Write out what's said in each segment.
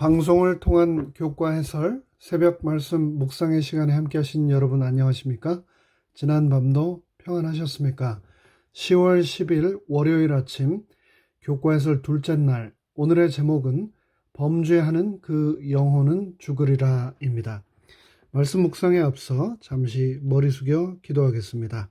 방송을 통한 교과 해설, 새벽 말씀 묵상의 시간에 함께 하신 여러분 안녕하십니까? 지난 밤도 평안하셨습니까? 10월 10일 월요일 아침 교과 해설 둘째 날, 오늘의 제목은 범죄하는 그 영혼은 죽으리라 입니다. 말씀 묵상에 앞서 잠시 머리 숙여 기도하겠습니다.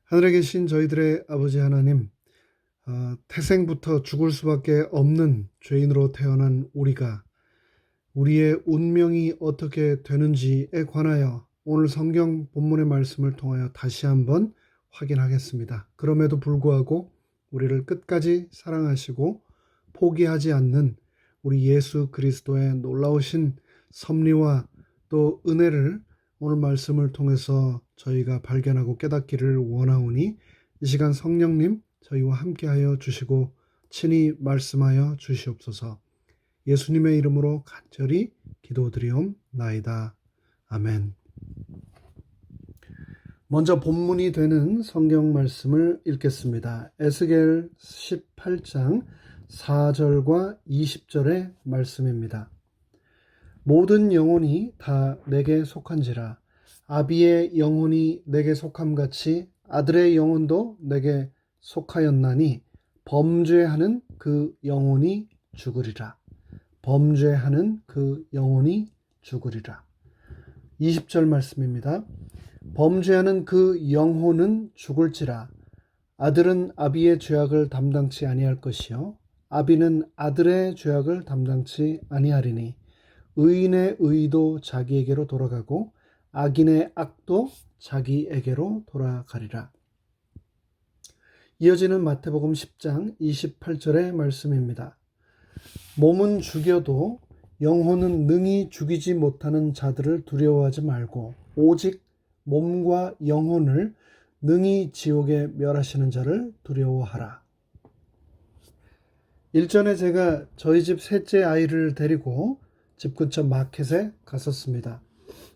하늘에 계신 저희들의 아버지 하나님, 태생부터 죽을 수밖에 없는 죄인으로 태어난 우리가 우리의 운명이 어떻게 되는지에 관하여 오늘 성경 본문의 말씀을 통하여 다시 한번 확인하겠습니다. 그럼에도 불구하고 우리를 끝까지 사랑하시고 포기하지 않는 우리 예수 그리스도의 놀라우신 섭리와 또 은혜를 오늘 말씀을 통해서 저희가 발견하고 깨닫기를 원하오니 이 시간 성령님 저희와 함께하여 주시고 친히 말씀하여 주시옵소서. 예수님의 이름으로 간절히 기도드리옵나이다. 아멘. 먼저 본문이 되는 성경 말씀을 읽겠습니다. 에스겔 18장 4절과 20절의 말씀입니다. 모든 영혼이 다 내게 속한지라 아비의 영혼이 내게 속함같이 아들의 영혼도 내게 속하였나니 범죄하는 그 영혼이 죽으리라. 범죄하는 그 영혼이 죽으리라. 20절 말씀입니다. 범죄하는 그 영혼은 죽을지라. 아들은 아비의 죄악을 담당치 아니할 것이요 아비는 아들의 죄악을 담당치 아니하리니 의인의 의도 자기에게로 돌아가고 악인의 악도 자기에게로 돌아가리라. 이어지는 마태복음 10장 28절의 말씀입니다. 몸은 죽여도 영혼은 능히 죽이지 못하는 자들을 두려워하지 말고 오직 몸과 영혼을 능히 지옥에 멸하시는 자를 두려워하라. 일전에 제가 저희 집 셋째 아이를 데리고 집 근처 마켓에 갔었습니다.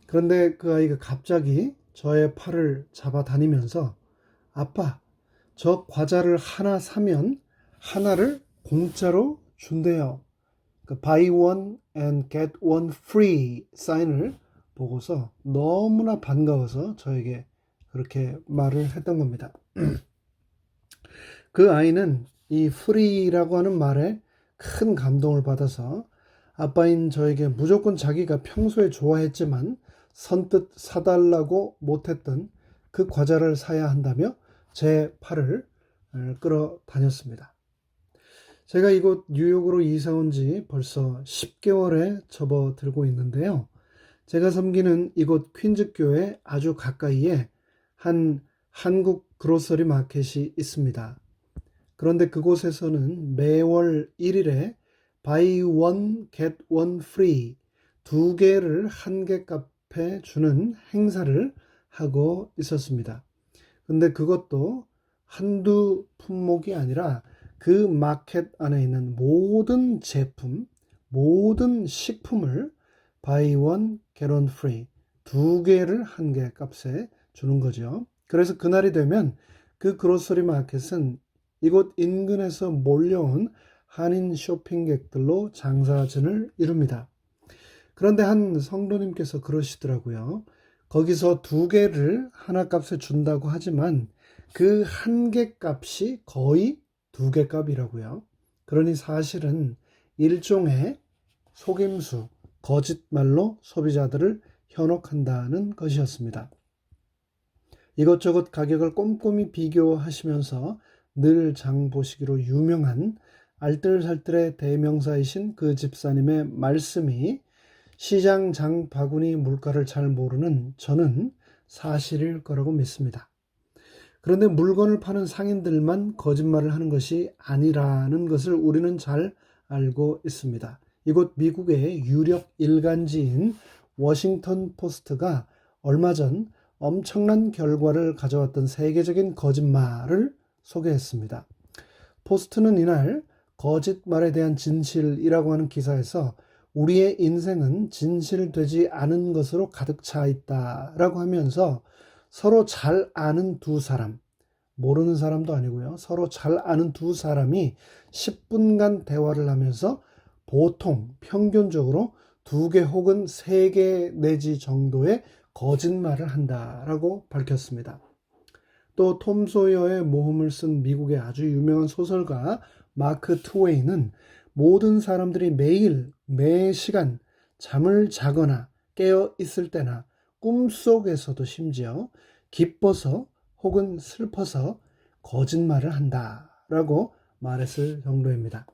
그런데 그 아이가 갑자기 저의 팔을 잡아다니면서 아빠, 저 과자를 하나 사면 하나를 공짜로 준대요. 그 buy one and get one free 사인을 보고서 너무나 반가워서 저에게 그렇게 말을 했던 겁니다. 그 아이는 이 free라고 하는 말에 큰 감동을 받아서 아빠인 저에게 무조건 자기가 평소에 좋아했지만 선뜻 사달라고 못했던 그 과자를 사야 한다며 제 팔을 끌어다녔습니다. 제가 이곳 뉴욕으로 이사 온 지 벌써 10개월에 접어들고 있는데요. 제가 섬기는 이곳 퀸즈교회 아주 가까이에 한 한국 그로서리 마켓이 있습니다. 그런데 그곳에서는 매월 1일에 buy one get one free 두 개를 한 개 값에 주는 행사를 하고 있었습니다. 근데 그것도 한두 품목이 아니라 그 마켓 안에 있는 모든 제품, 모든 식품을 buy one get one free 두 개를 한 개 값에 주는 거죠. 그래서 그날이 되면 그 그로서리 마켓은 이곳 인근에서 몰려온 한인 쇼핑객들로 장사진을 이룹니다. 그런데 한 성도님께서 그러시더라고요. 거기서 두 개를 하나 값에 준다고 하지만 그 한 개 값이 거의 두 개 값이라고요. 그러니 사실은 일종의 속임수, 거짓말로 소비자들을 현혹한다는 것이었습니다. 이것저것 가격을 꼼꼼히 비교하시면서 늘 장 보시기로 유명한 알뜰살뜰의 대명사이신 그 집사님의 말씀이 시장 장 바구니 물가를 잘 모르는 저는 사실일 거라고 믿습니다. 그런데 물건을 파는 상인들만 거짓말을 하는 것이 아니라는 것을 우리는 잘 알고 있습니다. 이곳 미국의 유력 일간지인 워싱턴 포스트가 얼마 전 엄청난 결과를 가져왔던 세계적인 거짓말을 소개했습니다. 포스트는 이날 거짓말에 대한 진실이라고 하는 기사에서 우리의 인생은 진실되지 않은 것으로 가득 차 있다라고 하면서 서로 잘 아는 두 사람, 모르는 사람도 아니고요. 서로 잘 아는 두 사람이 10분간 대화를 하면서 보통 평균적으로 2개 혹은 3개 내지 정도의 거짓말을 한다라고 밝혔습니다. 또 톰 소여의 모험을 쓴 미국의 아주 유명한 소설가 마크 트웨이는 모든 사람들이 매일 매 시간 잠을 자거나 깨어 있을 때나 꿈속에서도 심지어 기뻐서 혹은 슬퍼서 거짓말을 한다라고 말했을 정도입니다.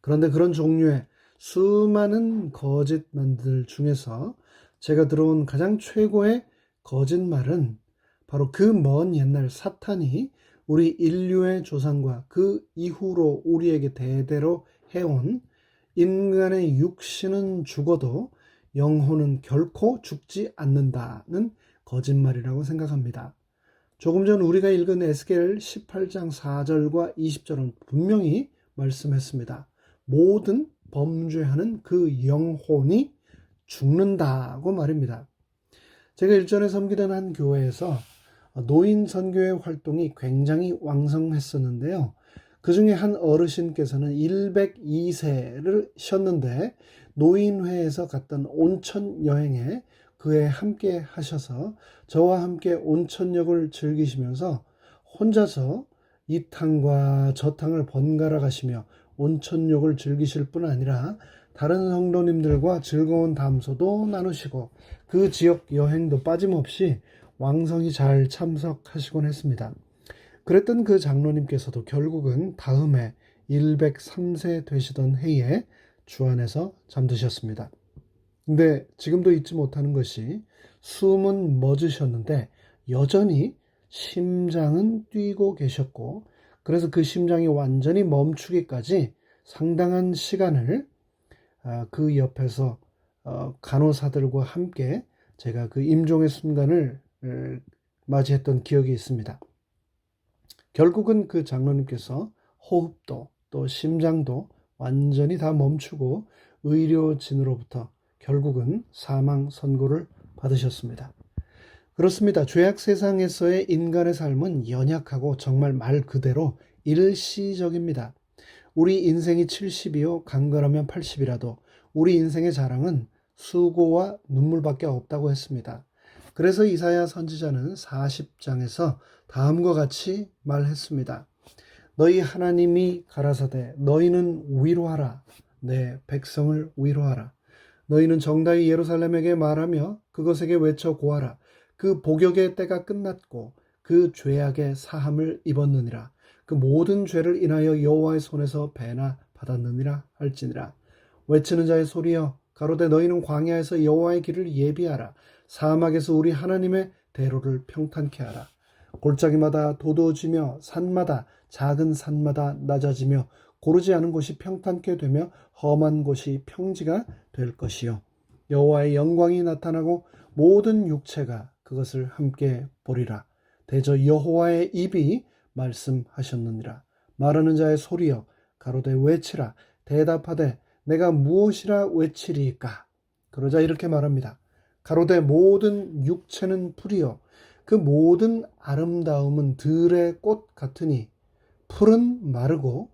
그런데 그런 종류의 수많은 거짓말들 중에서 제가 들어온 가장 최고의 거짓말은 바로 그 먼 옛날 사탄이 우리 인류의 조상과 그 이후로 우리에게 대대로 해온 인간의 육신은 죽어도 영혼은 결코 죽지 않는다는 거짓말이라고 생각합니다. 조금 전 우리가 읽은 에스겔 18장 4절과 20절은 분명히 말씀했습니다. 모든 범죄하는 그 영혼이 죽는다고 말입니다. 제가 일전에 섬기던 한 교회에서 노인 선교회 활동이 굉장히 왕성했었는데요. 그 중에 한 어르신께서는 102세를 셨는데 노인회에서 갔던 온천 여행에 그에 함께 하셔서 저와 함께 온천욕을 즐기시면서 혼자서 이 탕과 저 탕을 번갈아 가시며 온천욕을 즐기실 뿐 아니라 다른 성도님들과 즐거운 담소도 나누시고 그 지역 여행도 빠짐없이 왕성히 잘 참석하시곤 했습니다. 그랬던 그 장로님께서도 결국은 다음해 103세 되시던 해에 주안에서 잠드셨습니다. 근데 지금도 잊지 못하는 것이 숨은 멎으셨는데 여전히 심장은 뛰고 계셨고, 그래서 그 심장이 완전히 멈추기까지 상당한 시간을 그 옆에서 간호사들과 함께 제가 그 임종의 순간을 맞이했던 기억이 있습니다. 결국은 그 장로님께서 호흡도 또 심장도 완전히 다 멈추고 의료진으로부터 결국은 사망 선고를 받으셨습니다. 그렇습니다. 죄악 세상에서의 인간의 삶은 연약하고 정말 말 그대로 일시적입니다. 우리 인생이 70이요 강건하면 80이라도 우리 인생의 자랑은 수고와 눈물밖에 없다고 했습니다. 그래서 이사야 선지자는 40장에서 다음과 같이 말했습니다. 너희 하나님이 가라사대 너희는 위로하라. 내 백성을 위로하라. 너희는 정다이 예루살렘에게 말하며 그것에게 외쳐 고하라. 그 복역의 때가 끝났고 그 죄악의 사함을 입었느니라. 그 모든 죄를 인하여 여호와의 손에서 배나 받았느니라 할지니라. 외치는 자의 소리여 가로되 너희는 광야에서 여호와의 길을 예비하라. 사막에서 우리 하나님의 대로를 평탄케 하라. 골짜기마다 도도해지며 산마다 작은 산마다 낮아지며 고르지 않은 곳이 평탄케 되며 험한 곳이 평지가 될 것이요 여호와의 영광이 나타나고 모든 육체가 그것을 함께 보리라. 대저 여호와의 입이 말씀하셨느니라. 말하는 자의 소리여 가로되 외치라. 대답하되 내가 무엇이라 외치리이까. 그러자 이렇게 말합니다. 가로되 모든 육체는 풀이요 그 모든 아름다움은 들의 꽃 같으니 풀은 마르고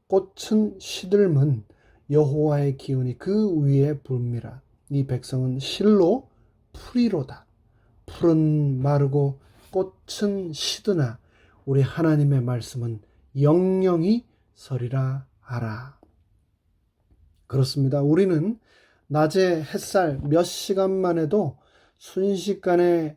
꽃은 시들면 여호와의 기운이 그 위에 붑니라. 이 백성은 실로 풀이로다. 풀은 마르고 꽃은 시드나 우리 하나님의 말씀은 영영이 서리라 하라. 그렇습니다. 우리는 낮에 햇살 몇 시간만 해도 순식간에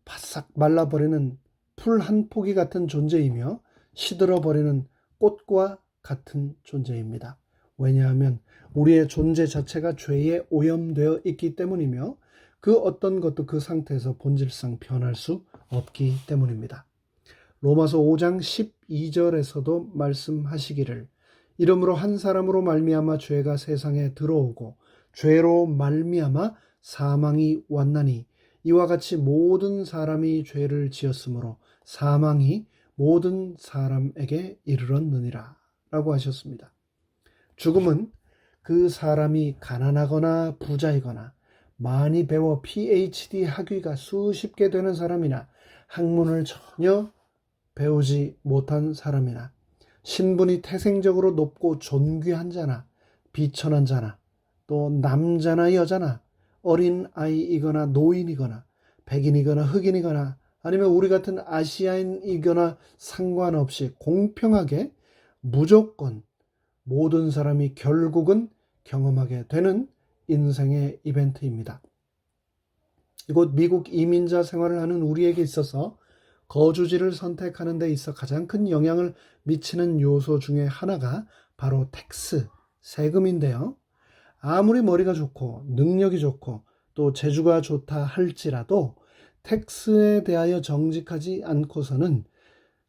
바싹 말라버리는 풀 한 포기 같은 존재이며 시들어버리는 꽃과 같은 존재입니다. 왜냐하면 우리의 존재 자체가 죄에 오염되어 있기 때문이며 그 어떤 것도 그 상태에서 본질상 변할 수 없기 때문입니다. 로마서 5장 12절에서도 말씀하시기를 이러므로 한 사람으로 말미암아 죄가 세상에 들어오고 죄로 말미암아 사망이 왔나니 이와 같이 모든 사람이 죄를 지었으므로 사망이 모든 사람에게 이르렀느니라 라고 하셨습니다. 죽음은 그 사람이 가난하거나 부자이거나 많이 배워 PhD 학위가 수십 개 되는 사람이나 학문을 전혀 배우지 못한 사람이나 신분이 태생적으로 높고 존귀한 자나 비천한 자나 또 남자나 여자나 어린 아이이거나 노인이거나 백인이거나 흑인이거나 아니면 우리 같은 아시아인이거나 상관없이 공평하게 무조건 모든 사람이 결국은 경험하게 되는 인생의 이벤트입니다. 이곳 미국 이민자 생활을 하는 우리에게 있어서 거주지를 선택하는 데 있어 가장 큰 영향을 미치는 요소 중에 하나가 바로 텍스, 세금인데요. 아무리 머리가 좋고 능력이 좋고 또 재주가 좋다 할지라도 텍스에 대하여 정직하지 않고서는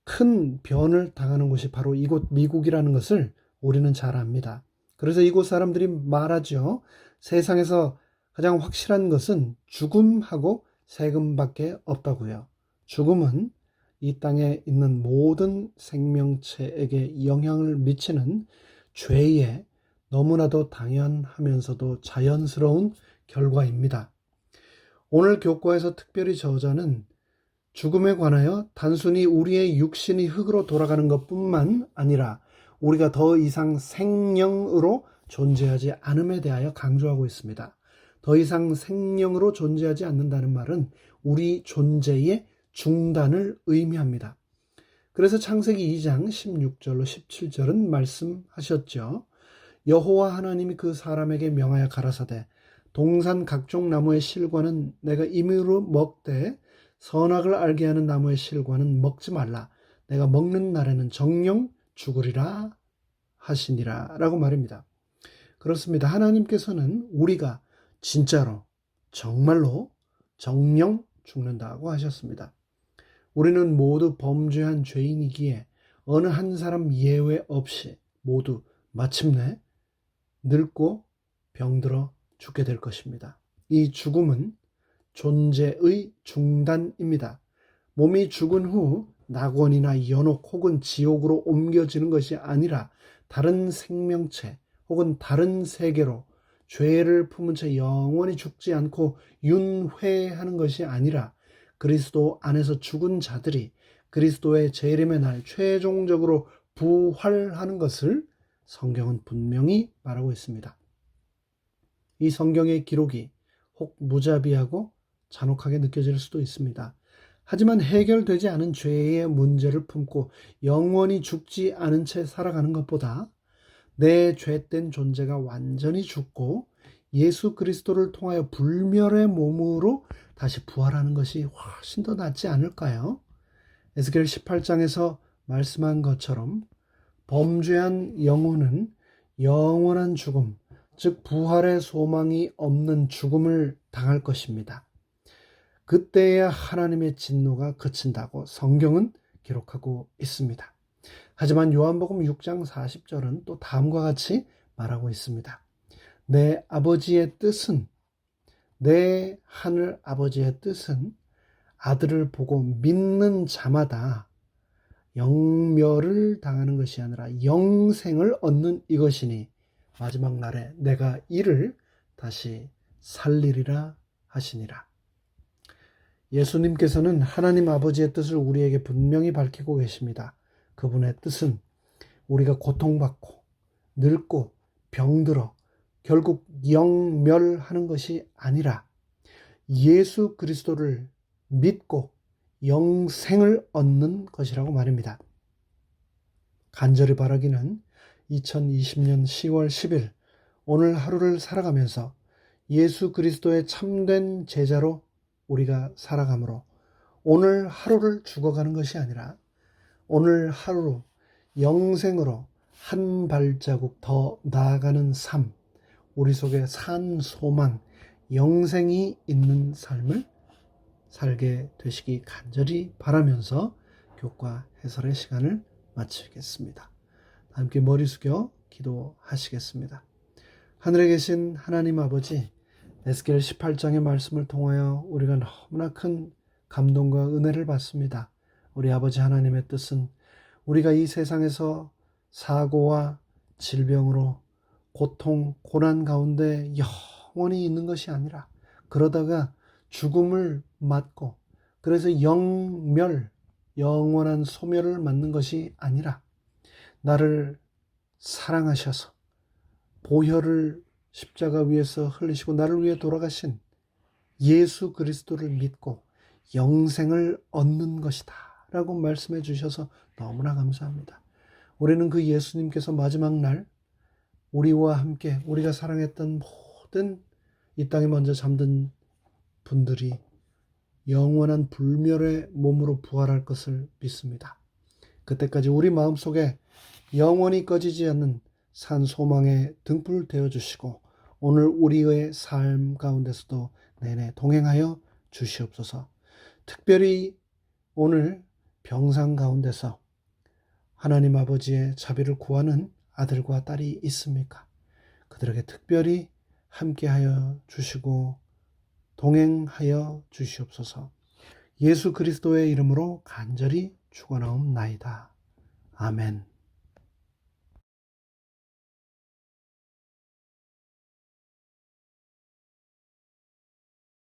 큰 변을 당하는 곳이 바로 이곳 미국이라는 것을 우리는 잘 압니다. 그래서 이곳 사람들이 말하죠. 세상에서 가장 확실한 것은 죽음하고 세금밖에 없다고요. 죽음은 이 땅에 있는 모든 생명체에게 영향을 미치는 죄의 너무나도 당연하면서도 자연스러운 결과입니다. 오늘 교과에서 특별히 저자는 죽음에 관하여 단순히 우리의 육신이 흙으로 돌아가는 것뿐만 아니라 우리가 더 이상 생명으로 존재하지 않음에 대하여 강조하고 있습니다. 더 이상 생명으로 존재하지 않는다는 말은 우리 존재의 중단을 의미합니다. 그래서 창세기 2장 16절로 17절은 말씀하셨죠. 여호와 하나님이 그 사람에게 명하여 가라사대 동산 각종 나무의 실과는 내가 임의로 먹되 선악을 알게 하는 나무의 실과는 먹지 말라. 내가 먹는 날에는 정령 죽으리라 하시니라 라고 말입니다. 그렇습니다. 하나님께서는 우리가 진짜로 정말로 정령 죽는다고 하셨습니다. 우리는 모두 범죄한 죄인이기에 어느 한 사람 예외 없이 모두 마침내 늙고 병들어 죽게 될 것입니다. 이 죽음은 존재의 중단입니다. 몸이 죽은 후 낙원이나 연옥 혹은 지옥으로 옮겨지는 것이 아니라 다른 생명체 혹은 다른 세계로 죄를 품은 채 영원히 죽지 않고 윤회하는 것이 아니라 그리스도 안에서 죽은 자들이 그리스도의 재림의 날 최종적으로 부활하는 것을 성경은 분명히 말하고 있습니다. 이 성경의 기록이 혹 무자비하고 잔혹하게 느껴질 수도 있습니다. 하지만 해결되지 않은 죄의 문제를 품고 영원히 죽지 않은 채 살아가는 것보다 내 죄된 존재가 완전히 죽고 예수 그리스도를 통하여 불멸의 몸으로 다시 부활하는 것이 훨씬 더 낫지 않을까요? 에스겔 18장에서 말씀한 것처럼 범죄한 영혼은 영원한 죽음, 즉 부활의 소망이 없는 죽음을 당할 것입니다. 그때야 하나님의 진노가 그친다고 성경은 기록하고 있습니다. 하지만 요한복음 6장 40절은 또 다음과 같이 말하고 있습니다. 내 아버지의 뜻은 내 하늘 아버지의 뜻은 아들을 보고 믿는 자마다 영멸을 당하는 것이 아니라 영생을 얻는 이것이니 마지막 날에 내가 이를 다시 살리리라 하시니라. 예수님께서는 하나님 아버지의 뜻을 우리에게 분명히 밝히고 계십니다. 그분의 뜻은 우리가 고통받고 늙고 병들어 결국 영멸하는 것이 아니라 예수 그리스도를 믿고 영생을 얻는 것이라고 말입니다. 간절히 바라기는 2020년 10월 10일 오늘 하루를 살아가면서 예수 그리스도의 참된 제자로 우리가 살아가므로 오늘 하루를 죽어가는 것이 아니라 오늘 하루 영생으로 한 발자국 더 나아가는 삶, 우리 속에 산 소망, 영생이 있는 삶을 살게 되시기 간절히 바라면서 교과 해설의 시간을 마치겠습니다. 함께 머리 숙여 기도하시겠습니다. 하늘에 계신 하나님 아버지, 에스겔 18장의 말씀을 통하여 우리가 너무나 큰 감동과 은혜를 받습니다. 우리 아버지 하나님의 뜻은 우리가 이 세상에서 사고와 질병으로 고통, 고난 가운데 영원히 있는 것이 아니라 그러다가 죽음을 맞고 그래서 영멸, 영원한 소멸을 맞는 것이 아니라 나를 사랑하셔서 보혈을 십자가 위에서 흘리시고 나를 위해 돌아가신 예수 그리스도를 믿고 영생을 얻는 것이다 라고 말씀해 주셔서 너무나 감사합니다. 우리는 그 예수님께서 마지막 날 우리와 함께 우리가 사랑했던 모든 이 땅에 먼저 잠든 분들이 영원한 불멸의 몸으로 부활할 것을 믿습니다. 그때까지 우리 마음속에 영원히 꺼지지 않는 산 소망의 등불을 되어주시고 오늘 우리의 삶 가운데서도 내내 동행하여 주시옵소서. 특별히 오늘 병상 가운데서 하나님 아버지의 자비를 구하는 아들과 딸이 있습니까? 그들에게 특별히 함께하여 주시고 동행하여 주시옵소서. 예수 그리스도의 이름으로 간절히 축원하옵나이다. 아멘.